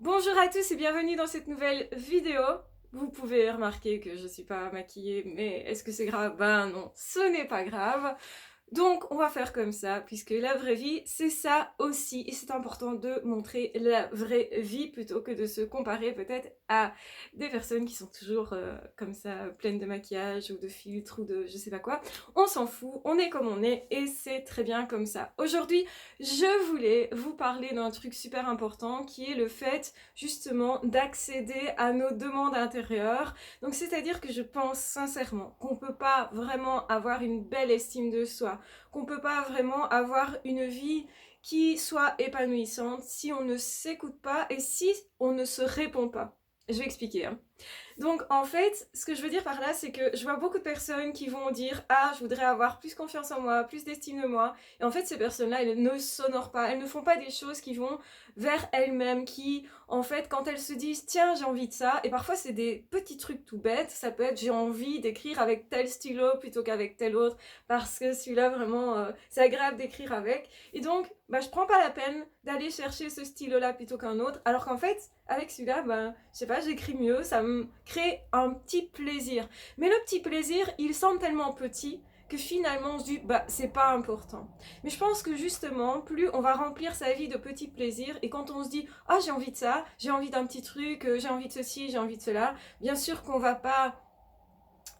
Bonjour à tous et bienvenue dans cette nouvelle vidéo. Vous pouvez remarquer que je ne suis pas maquillée, mais est-ce que c'est grave? Ben non, ce n'est pas grave. Donc on va faire comme ça, puisque la vraie vie, c'est ça aussi. Et c'est important de montrer la vraie vie plutôt que de se comparer peut-être à des personnes qui sont toujours comme ça, pleines de maquillage ou de filtres ou de je sais pas quoi. On s'en fout, on est comme on est et c'est très bien comme ça. Aujourd'hui, je voulais vous parler d'un truc super important qui est le fait justement d'accéder à nos demandes intérieures. Donc c'est-à-dire que je pense sincèrement qu'on peut pas vraiment avoir une belle estime de soi, qu'on peut pas vraiment avoir une vie qui soit épanouissante si on ne s'écoute pas et si on ne se répond pas. Je vais expliquer. Donc en fait, ce que je veux dire par là, c'est que je vois beaucoup de personnes qui vont dire ah, je voudrais avoir plus confiance en moi, plus d'estime de moi. Et en fait, ces personnes-là, elles ne s'honorent pas, elles ne font pas des choses qui vont vers elles-mêmes, qui en fait, quand elles se disent tiens, j'ai envie de ça, et parfois c'est des petits trucs tout bêtes, ça peut être j'ai envie d'écrire avec tel stylo plutôt qu'avec tel autre, parce que celui-là vraiment, c'est agréable d'écrire avec. Et donc, bah, je prends pas la peine d'aller chercher ce stylo-là plutôt qu'un autre, alors qu'en fait, avec celui-là, bah, je sais pas, j'écris mieux, ça me crée un petit plaisir. Mais le petit plaisir, il semble tellement petit que finalement on se dit bah c'est pas important. Mais je pense que justement, plus on va remplir sa vie de petits plaisirs et quand on se dit ah j'ai envie de ça, j'ai envie d'un petit truc, j'ai envie de ceci, j'ai envie de cela, bien sûr qu'on va pas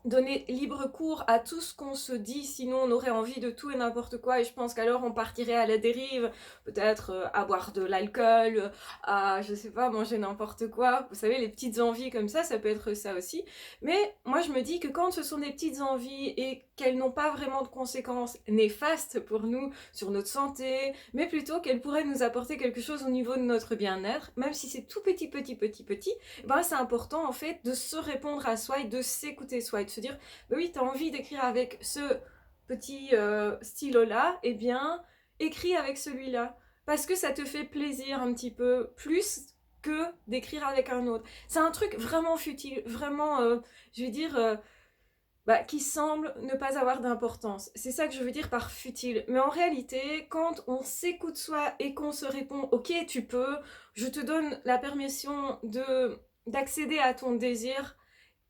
donner libre cours à tout ce qu'on se dit, sinon on aurait envie de tout et n'importe quoi et je pense qu'alors on partirait à la dérive, peut-être à boire de l'alcool, à je sais pas, manger n'importe quoi, vous savez les petites envies comme ça peut être ça aussi, mais moi je me dis que quand ce sont des petites envies et qu'elles n'ont pas vraiment de conséquences néfastes pour nous, sur notre santé, mais plutôt qu'elles pourraient nous apporter quelque chose au niveau de notre bien-être, même si c'est tout petit, ben c'est important en fait de se répondre à soi et de s'écouter soi et de se dire bah oui t'as envie d'écrire avec ce petit stylo là, eh bien écris avec celui-là parce que ça te fait plaisir un petit peu plus que d'écrire avec un autre. C'est un truc vraiment futile, vraiment je vais dire bah, qui semble ne pas avoir d'importance. C'est ça que je veux dire par futile. Mais en réalité, quand on s'écoute soi et qu'on se répond ok tu peux, je te donne la permission de d'accéder à ton désir,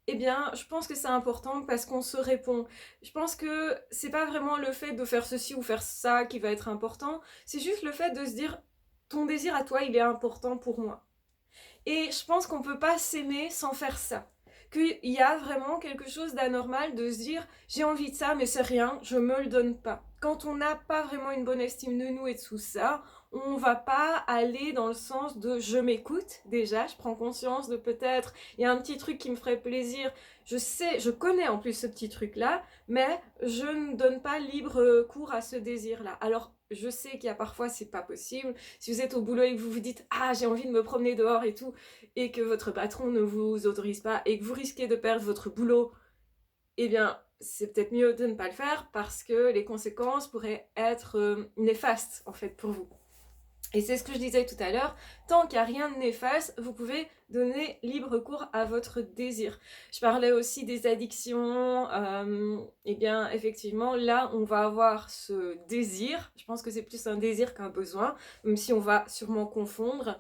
eh bien, je pense que c'est important parce qu'on se répond. Je pense que c'est pas vraiment le fait de faire ceci ou faire ça qui va être important, c'est juste le fait de se dire ton désir à toi, il est important pour moi. Et je pense qu'on peut pas s'aimer sans faire ça. Qu'il y a vraiment quelque chose d'anormal de se dire j'ai envie de ça mais c'est rien, je me le donne pas. Quand on n'a pas vraiment une bonne estime de nous et de tout ça, on va pas aller dans le sens de je m'écoute déjà, je prends conscience de peut-être il y a un petit truc qui me ferait plaisir, je sais, je connais en plus ce petit truc là, mais je ne donne pas libre cours à ce désir là. Alors je sais qu'il y a parfois c'est pas possible, si vous êtes au boulot et que vous vous dites ah j'ai envie de me promener dehors et tout et que votre patron ne vous autorise pas et que vous risquez de perdre votre boulot, eh bien c'est peut-être mieux de ne pas le faire parce que les conséquences pourraient être néfastes en fait pour vous. Et c'est ce que je disais tout à l'heure, tant qu'il n'y a rien de néfaste, vous pouvez donner libre cours à votre désir. Je parlais aussi des addictions, et bien effectivement là on va avoir ce désir, je pense que c'est plus un désir qu'un besoin, même si on va sûrement confondre,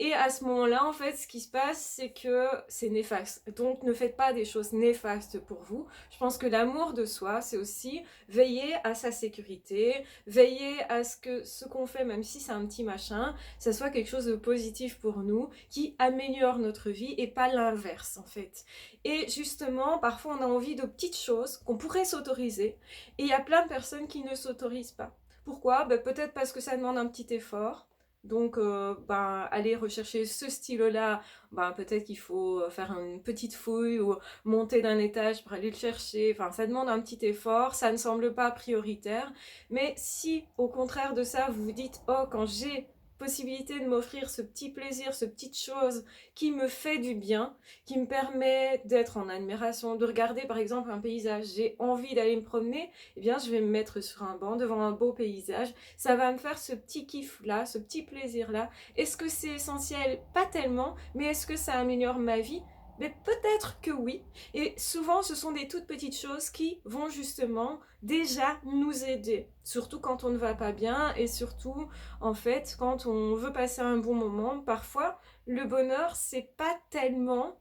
et à ce moment-là, en fait, ce qui se passe, c'est que c'est néfaste. Donc, ne faites pas des choses néfastes pour vous. Je pense que l'amour de soi, c'est aussi veiller à sa sécurité, veiller à ce que ce qu'on fait, même si c'est un petit machin, ça soit quelque chose de positif pour nous, qui améliore notre vie et pas l'inverse, en fait. Et justement, parfois, on a envie de petites choses qu'on pourrait s'autoriser. Et il y a plein de personnes qui ne s'autorisent pas. Pourquoi? Ben, peut-être parce que ça demande un petit effort. Donc, ben, aller rechercher ce stylo-là, ben, peut-être qu'il faut faire une petite fouille ou monter d'un étage pour aller le chercher. Enfin, ça demande un petit effort, ça ne semble pas prioritaire. Mais si, au contraire de ça, vous vous dites, oh, quand j'ai possibilité de m'offrir ce petit plaisir, ce petite chose qui me fait du bien, qui me permet d'être en admiration, de regarder par exemple un paysage, j'ai envie d'aller me promener, eh bien je vais me mettre sur un banc devant un beau paysage, ça va me faire ce petit kiff là, ce petit plaisir là. Est-ce que c'est essentiel? Pas tellement, mais est-ce que ça améliore ma vie? Mais peut-être que oui. Et souvent, ce sont des toutes petites choses qui vont justement déjà nous aider. Surtout quand on ne va pas bien et surtout, en fait, quand on veut passer un bon moment. Parfois, le bonheur, c'est pas tellement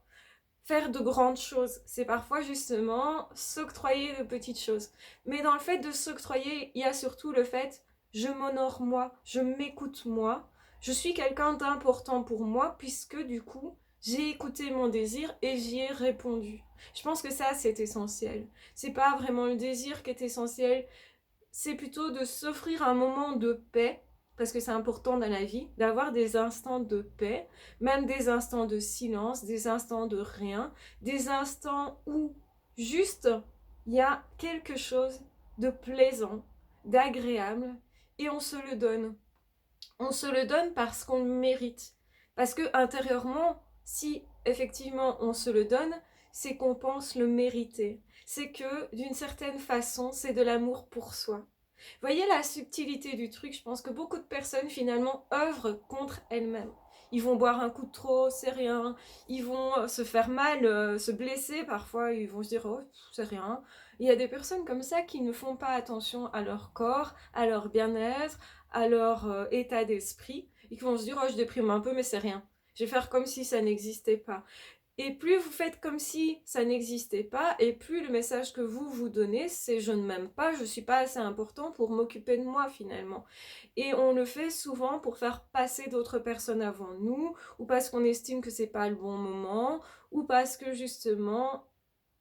faire de grandes choses. C'est parfois justement s'octroyer de petites choses. Mais dans le fait de s'octroyer, il y a surtout le fait, je m'honore moi, je m'écoute moi, je suis quelqu'un d'important pour moi puisque du coup, j'ai écouté mon désir et j'y ai répondu. Je pense que ça, c'est essentiel. C'est pas vraiment le désir qui est essentiel, c'est plutôt de s'offrir un moment de paix, parce que c'est important dans la vie, d'avoir des instants de paix, même des instants de silence, des instants de rien, des instants où juste il y a quelque chose de plaisant, d'agréable, et on se le donne. On se le donne parce qu'on le mérite. Parce que intérieurement, si effectivement on se le donne, c'est qu'on pense le mériter. C'est que d'une certaine façon, c'est de l'amour pour soi. Voyez la subtilité du truc, je pense que beaucoup de personnes finalement œuvrent contre elles-mêmes. Ils vont boire un coup de trop, c'est rien. Ils vont se faire mal, se blesser parfois, ils vont se dire oh c'est rien. Il y a des personnes comme ça qui ne font pas attention à leur corps, à leur bien-être, à leur état d'esprit. Ils vont se dire oh je déprime un peu mais c'est rien. Je vais faire comme si ça n'existait pas. Et plus vous faites comme si ça n'existait pas, et plus le message que vous vous donnez, c'est je ne m'aime pas, je ne suis pas assez important pour m'occuper de moi finalement. Et on le fait souvent pour faire passer d'autres personnes avant nous, ou parce qu'on estime que c'est pas le bon moment, ou parce que justement,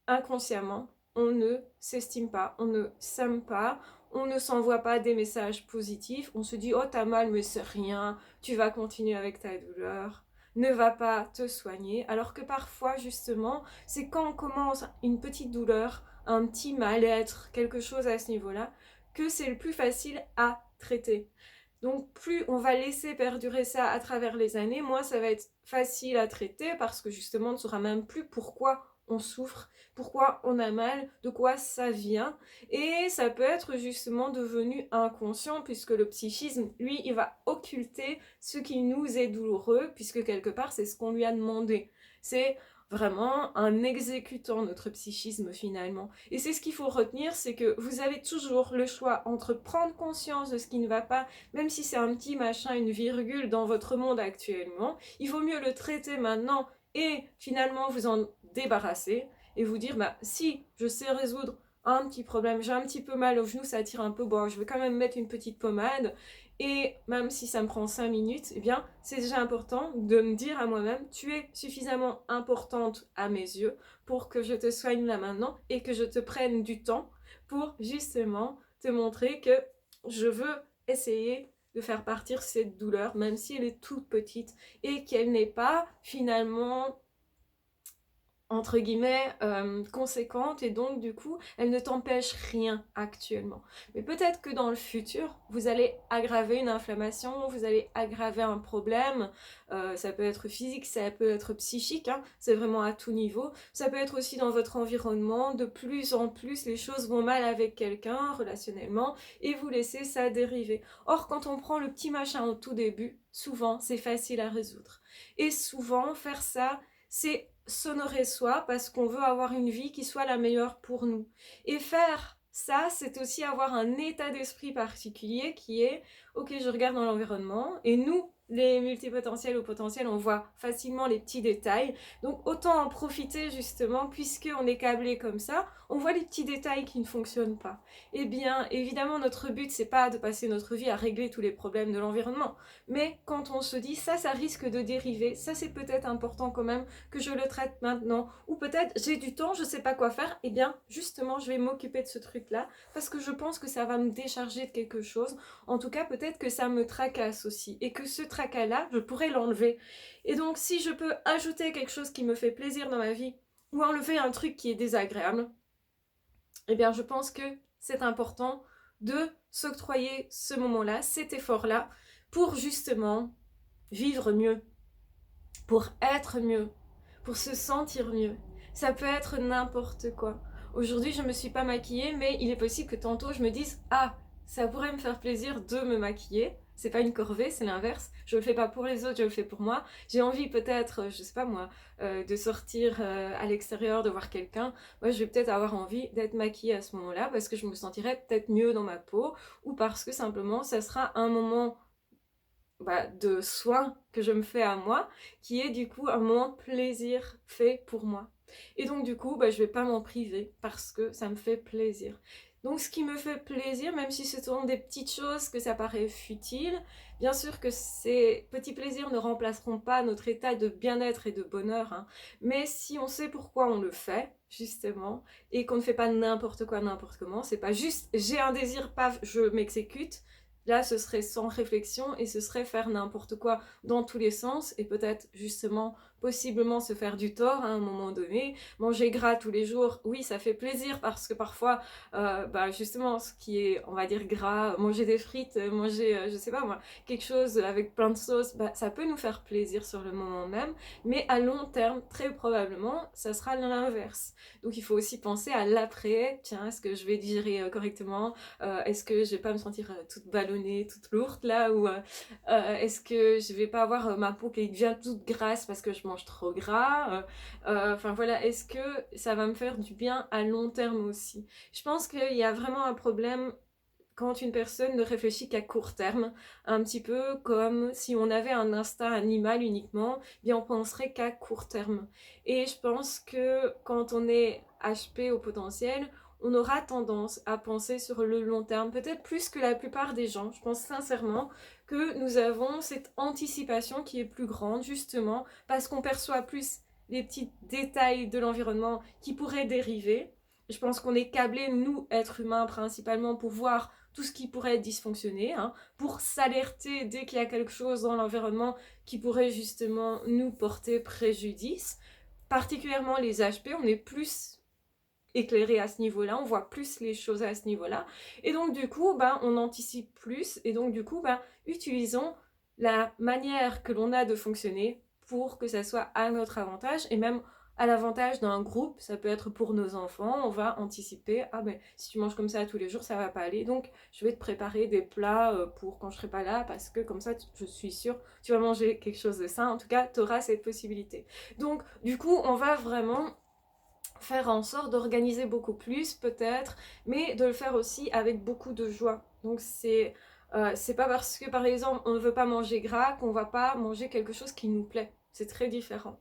inconsciemment, on ne s'estime pas, on ne s'aime pas, on ne s'envoie pas des messages positifs, on se dit oh t'as mal mais c'est rien, tu vas continuer avec ta douleur, ne va pas te soigner, alors que parfois justement c'est quand on commence une petite douleur, un petit mal-être, quelque chose à ce niveau-là, que c'est le plus facile à traiter. Donc plus on va laisser perdurer ça à travers les années, moins ça va être facile à traiter parce que justement on ne saura même plus pourquoi on souffre, pourquoi on a mal, de quoi ça vient. Et ça peut être justement devenu inconscient puisque le psychisme, lui, il va occulter ce qui nous est douloureux puisque quelque part c'est ce qu'on lui a demandé. C'est vraiment un exécutant, notre psychisme finalement. Et c'est ce qu'il faut retenir, c'est que vous avez toujours le choix entre prendre conscience de ce qui ne va pas, même si c'est un petit machin, une virgule dans votre monde actuellement, il vaut mieux le traiter maintenant et finalement vous en débarrasser et vous dire, bah si je sais résoudre un petit problème, j'ai un petit peu mal au genou, ça tire un peu, bon je vais quand même mettre une petite pommade, et même si ça me prend 5 minutes, eh bien, c'est déjà important de me dire à moi-même, tu es suffisamment importante à mes yeux pour que je te soigne là maintenant et que je te prenne du temps pour justement te montrer que je veux essayer de faire partir cette douleur, même si elle est toute petite et qu'elle n'est pas finalement entre guillemets conséquente et donc du coup elle ne t'empêche rien actuellement, mais peut-être que dans le futur vous allez aggraver une inflammation, vous allez aggraver un problème, ça peut être physique, ça peut être psychique, hein, c'est vraiment à tout niveau, ça peut être aussi dans votre environnement, de plus en plus les choses vont mal avec quelqu'un relationnellement et vous laissez ça dériver. Or quand on prend le petit machin au tout début, souvent c'est facile à résoudre et souvent faire ça c'est s'honorer soi parce qu'on veut avoir une vie qui soit la meilleure pour nous. Et faire ça, c'est aussi avoir un état d'esprit particulier qui est, ok, je regarde dans l'environnement et nous, les multipotentiels ou potentiels, on voit facilement les petits détails. Donc autant en profiter justement, puisqu'on est câblé comme ça, on voit les petits détails qui ne fonctionnent pas. Eh bien, évidemment, notre but, c'est pas de passer notre vie à régler tous les problèmes de l'environnement. Mais quand on se dit, ça risque de dériver, ça c'est peut-être important quand même que je le traite maintenant. Ou peut-être, j'ai du temps, je sais pas quoi faire, eh bien, justement, je vais m'occuper de ce truc-là, parce que je pense que ça va me décharger de quelque chose. En tout cas, peut-être que ça me tracasse aussi, et que ce tracas-là, je pourrais l'enlever. Et donc, si je peux ajouter quelque chose qui me fait plaisir dans ma vie, ou enlever un truc qui est désagréable, eh bien, je pense que c'est important de s'octroyer ce moment-là, cet effort-là, pour justement vivre mieux, pour être mieux, pour se sentir mieux. Ça peut être n'importe quoi. Aujourd'hui, je ne me suis pas maquillée, mais il est possible que tantôt je me dise « Ah, ça pourrait me faire plaisir de me maquiller ». c'est pas une corvée, c'est l'inverse. Je le fais pas pour les autres, je le fais pour moi. J'ai envie peut-être, je sais pas moi, de sortir à l'extérieur, de voir quelqu'un. Moi, je vais peut-être avoir envie d'être maquillée à ce moment-là parce que je me sentirais peut-être mieux dans ma peau ou parce que simplement, ça sera un moment de soin que je me fais à moi, qui est du coup un moment de plaisir fait pour moi. Et donc du coup, je vais pas m'en priver parce que ça me fait plaisir. Donc ce qui me fait plaisir, même si ce sont des petites choses que ça paraît futile, bien sûr que ces petits plaisirs ne remplaceront pas notre état de bien-être et de bonheur, hein. Mais si on sait pourquoi on le fait, justement, et qu'on ne fait pas n'importe quoi, n'importe comment, c'est pas juste j'ai un désir, paf, je m'exécute. Là, ce serait sans réflexion et ce serait faire n'importe quoi dans tous les sens et peut-être justement, possiblement se faire du tort à un moment donné. Manger gras tous les jours, oui, ça fait plaisir parce que parfois, justement, ce qui est, on va dire, gras, manger des frites, manger, je sais pas moi, quelque chose avec plein de sauce, ça peut nous faire plaisir sur le moment même, mais à long terme, très probablement, ça sera l'inverse. Donc il faut aussi penser à l'après. Tiens, est-ce que je vais digérer correctement? Est-ce que je vais pas me sentir toute ballonnée, toute lourde là, ou est-ce que je vais pas avoir ma peau qui devient toute grasse parce que je mange trop gras? Enfin voilà, est-ce que ça va me faire du bien à long terme aussi? Je pense qu'il y a vraiment un problème quand une personne ne réfléchit qu'à court terme, un petit peu comme si on avait un instinct animal uniquement, bien on penserait qu'à court terme. Et je pense que quand on est HP au potentiel, on aura tendance à penser sur le long terme, peut-être plus que la plupart des gens. Je pense sincèrement que nous avons cette anticipation qui est plus grande, justement, parce qu'on perçoit plus les petits détails de l'environnement qui pourraient dériver. Je pense qu'on est câblés, nous, êtres humains, principalement, pour voir tout ce qui pourrait dysfonctionner, hein, pour s'alerter dès qu'il y a quelque chose dans l'environnement qui pourrait justement nous porter préjudice. Particulièrement les HP, on est plus éclairé à ce niveau-là, on voit plus les choses à ce niveau-là. Et donc du coup, on anticipe plus. Et donc du coup, utilisons la manière que l'on a de fonctionner pour que ça soit à notre avantage et même à l'avantage d'un groupe. Ça peut être pour nos enfants, on va anticiper, si tu manges comme ça tous les jours, ça va pas aller, donc je vais te préparer des plats pour quand je serai pas là, parce que comme ça, je suis sûre, tu vas manger quelque chose de sain, en tout cas, tu auras cette possibilité. Donc du coup, on va vraiment faire en sorte d'organiser beaucoup plus peut-être, mais de le faire aussi avec beaucoup de joie. Donc c'est pas parce que par exemple on ne veut pas manger gras qu'on va pas manger quelque chose qui nous plaît. C'est très différent.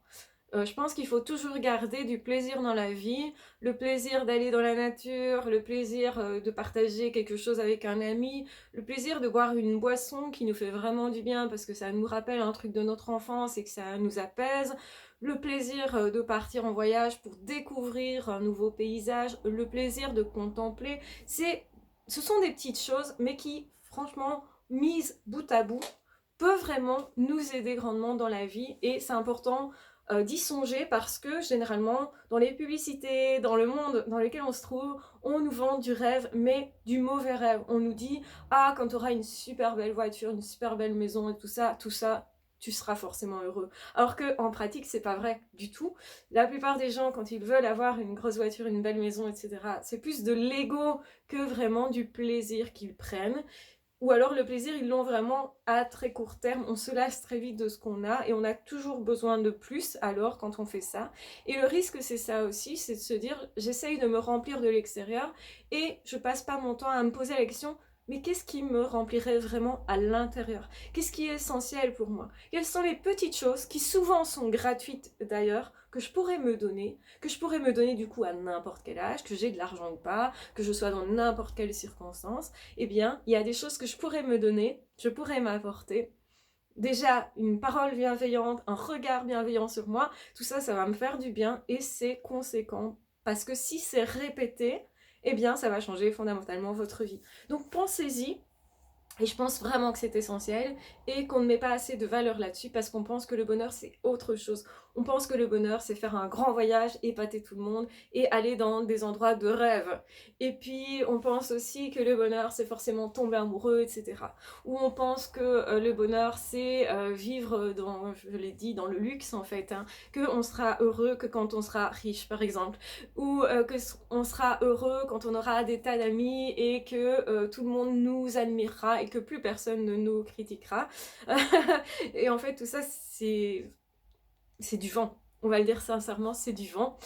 Je pense qu'il faut toujours garder du plaisir dans la vie, le plaisir d'aller dans la nature, le plaisir de partager quelque chose avec un ami, le plaisir de boire une boisson qui nous fait vraiment du bien parce que ça nous rappelle un truc de notre enfance et que ça nous apaise, le plaisir de partir en voyage pour découvrir un nouveau paysage, le plaisir de contempler. Ce sont des petites choses, mais qui, franchement, mises bout à bout, peuvent vraiment nous aider grandement dans la vie et c'est important d'y songer parce que généralement dans les publicités, dans le monde dans lequel on se trouve, on nous vend du rêve mais du mauvais rêve. On nous dit quand tu auras une super belle voiture, une super belle maison et tout ça, tu seras forcément heureux. Alors que en pratique c'est pas vrai du tout. La plupart des gens quand ils veulent avoir une grosse voiture, une belle maison, etc., c'est plus de l'ego que vraiment du plaisir qu'ils prennent. Ou alors le plaisir, ils l'ont vraiment à très court terme. On se lasse très vite de ce qu'on a et on a toujours besoin de plus alors quand on fait ça. Et le risque, c'est ça aussi, c'est de se dire j'essaye de me remplir de l'extérieur et je passe pas mon temps à me poser la question mais qu'est-ce qui me remplirait vraiment à l'intérieur? Qu'est-ce qui est essentiel pour moi? Quelles sont les petites choses qui souvent sont gratuites d'ailleurs que je pourrais me donner, du coup à n'importe quel âge, que j'ai de l'argent ou pas, que je sois dans n'importe quelle circonstance, eh bien, il y a des choses que je pourrais me donner, je pourrais m'apporter. Déjà, une parole bienveillante, un regard bienveillant sur moi, tout ça, ça va me faire du bien et c'est conséquent. Parce que si c'est répété, eh bien, ça va changer fondamentalement votre vie. Donc, pensez-y. Et je pense vraiment que c'est essentiel et qu'on ne met pas assez de valeur là-dessus parce qu'on pense que le bonheur c'est autre chose. On pense que le bonheur c'est faire un grand voyage, épater tout le monde et aller dans des endroits de rêve. Et puis on pense aussi que le bonheur c'est forcément tomber amoureux, etc. Ou on pense que le bonheur c'est vivre dans, je l'ai dit, dans le luxe en fait. Hein, qu'on sera heureux que quand on sera riche par exemple. Ou qu'on sera heureux quand on aura des tas d'amis et que tout le monde nous admirera et que plus personne ne nous critiquera. Et en fait, tout ça, c'est du vent. On va le dire sincèrement, c'est du vent.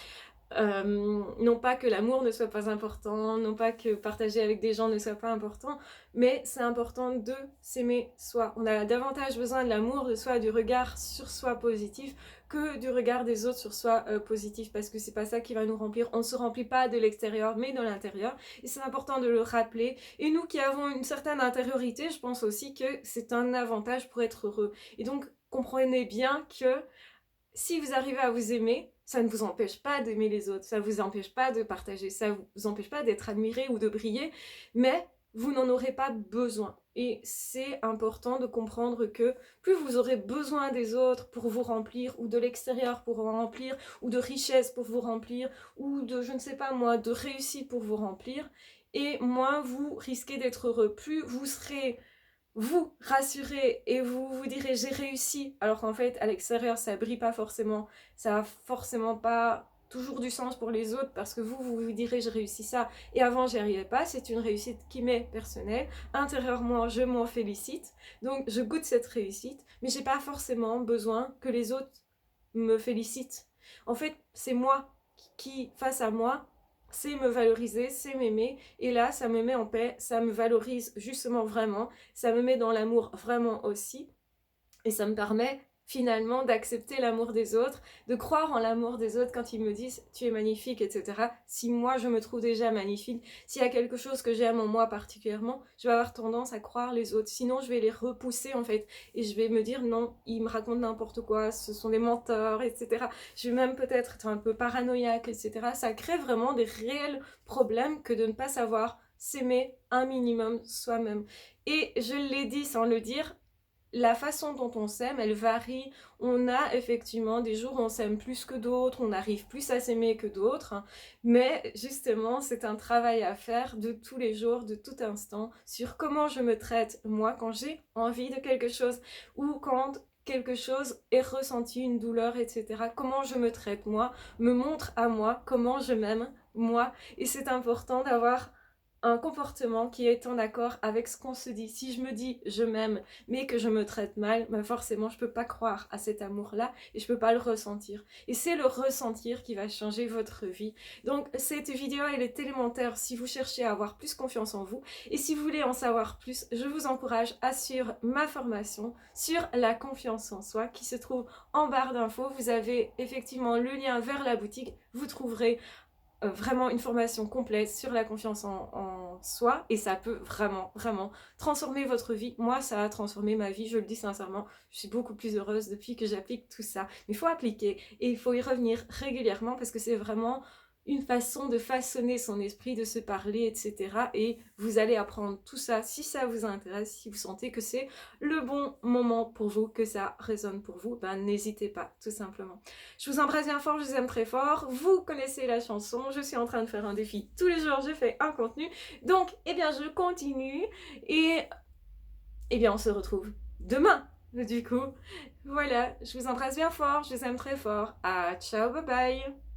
Non pas que l'amour ne soit pas important, non pas que partager avec des gens ne soit pas important, mais c'est important de s'aimer soi. On a davantage besoin de l'amour de soi, du regard sur soi positif, que du regard des autres sur soi positif, parce que c'est pas ça qui va nous remplir. On ne se remplit pas de l'extérieur, mais de l'intérieur, et c'est important de le rappeler. Et nous qui avons une certaine intériorité, je pense aussi que c'est un avantage pour être heureux. Et donc, comprenez bien que si vous arrivez à vous aimer, ça ne vous empêche pas d'aimer les autres, ça ne vous empêche pas de partager, ça ne vous empêche pas d'être admiré ou de briller, mais vous n'en aurez pas besoin. Et c'est important de comprendre que plus vous aurez besoin des autres pour vous remplir, ou de l'extérieur pour vous remplir, ou de richesse pour vous remplir, ou de, je ne sais pas moi, de réussite pour vous remplir, et moins vous risquez d'être heureux. Plus vous serez vous rassurez et vous vous direz j'ai réussi, alors qu'en fait à l'extérieur ça brille pas forcément, ça a forcément pas toujours du sens pour les autres parce que vous vous direz j'ai réussi ça et avant j'y arrivais pas, c'est une réussite qui m'est personnelle, intérieurement je m'en félicite, donc je goûte cette réussite, mais j'ai pas forcément besoin que les autres me félicitent. En fait c'est moi qui face à moi c'est me valoriser, c'est m'aimer, et là ça me met en paix, ça me valorise justement vraiment, ça me met dans l'amour vraiment aussi, et ça me permet finalement d'accepter l'amour des autres, de croire en l'amour des autres quand ils me disent tu es magnifique, etc. Si moi je me trouve déjà magnifique, s'il y a quelque chose que j'aime en moi particulièrement, je vais avoir tendance à croire les autres, sinon je vais les repousser en fait, et je vais me dire non, ils me racontent n'importe quoi, ce sont des menteurs, etc. Je vais même peut-être être un peu paranoïaque, etc. Ça crée vraiment des réels problèmes que de ne pas savoir s'aimer un minimum soi-même. Et je l'ai dit sans le dire, la façon dont on s'aime, elle varie. On a effectivement des jours où on s'aime plus que d'autres, on arrive plus à s'aimer que d'autres, hein. Mais justement, c'est un travail à faire de tous les jours, de tout instant, sur comment je me traite moi quand j'ai envie de quelque chose ou quand quelque chose est ressenti, une douleur, etc. Comment je me traite moi, me montre à moi comment je m'aime moi. Et c'est important d'avoir un comportement qui est en accord avec ce qu'on se dit. Si je me dis je m'aime mais que je me traite mal, ben forcément je peux pas croire à cet amour-là et je peux pas le ressentir. Et c'est le ressentir qui va changer votre vie. Donc cette vidéo elle est élémentaire si vous cherchez à avoir plus confiance en vous et si vous voulez en savoir plus, je vous encourage à suivre ma formation sur la confiance en soi qui se trouve en barre d'infos. Vous avez effectivement le lien vers la boutique, vous trouverez vraiment une formation complète sur la confiance en soi et ça peut vraiment transformer votre vie. Moi ça a transformé ma vie, je le dis sincèrement, je suis beaucoup plus heureuse depuis que j'applique tout ça. Mais il faut appliquer et il faut y revenir régulièrement parce que c'est vraiment une façon de façonner son esprit, de se parler, etc. Et vous allez apprendre tout ça si ça vous intéresse, si vous sentez que c'est le bon moment pour vous, que ça résonne pour vous, ben n'hésitez pas, tout simplement. Je vous embrasse bien fort, je vous aime très fort. Vous connaissez la chanson, je suis en train de faire un défi. Tous les jours, je fais un contenu. Donc, eh bien, je continue et eh bien, on se retrouve demain. Du coup, voilà, je vous embrasse bien fort, je vous aime très fort. Ah, ciao, bye bye.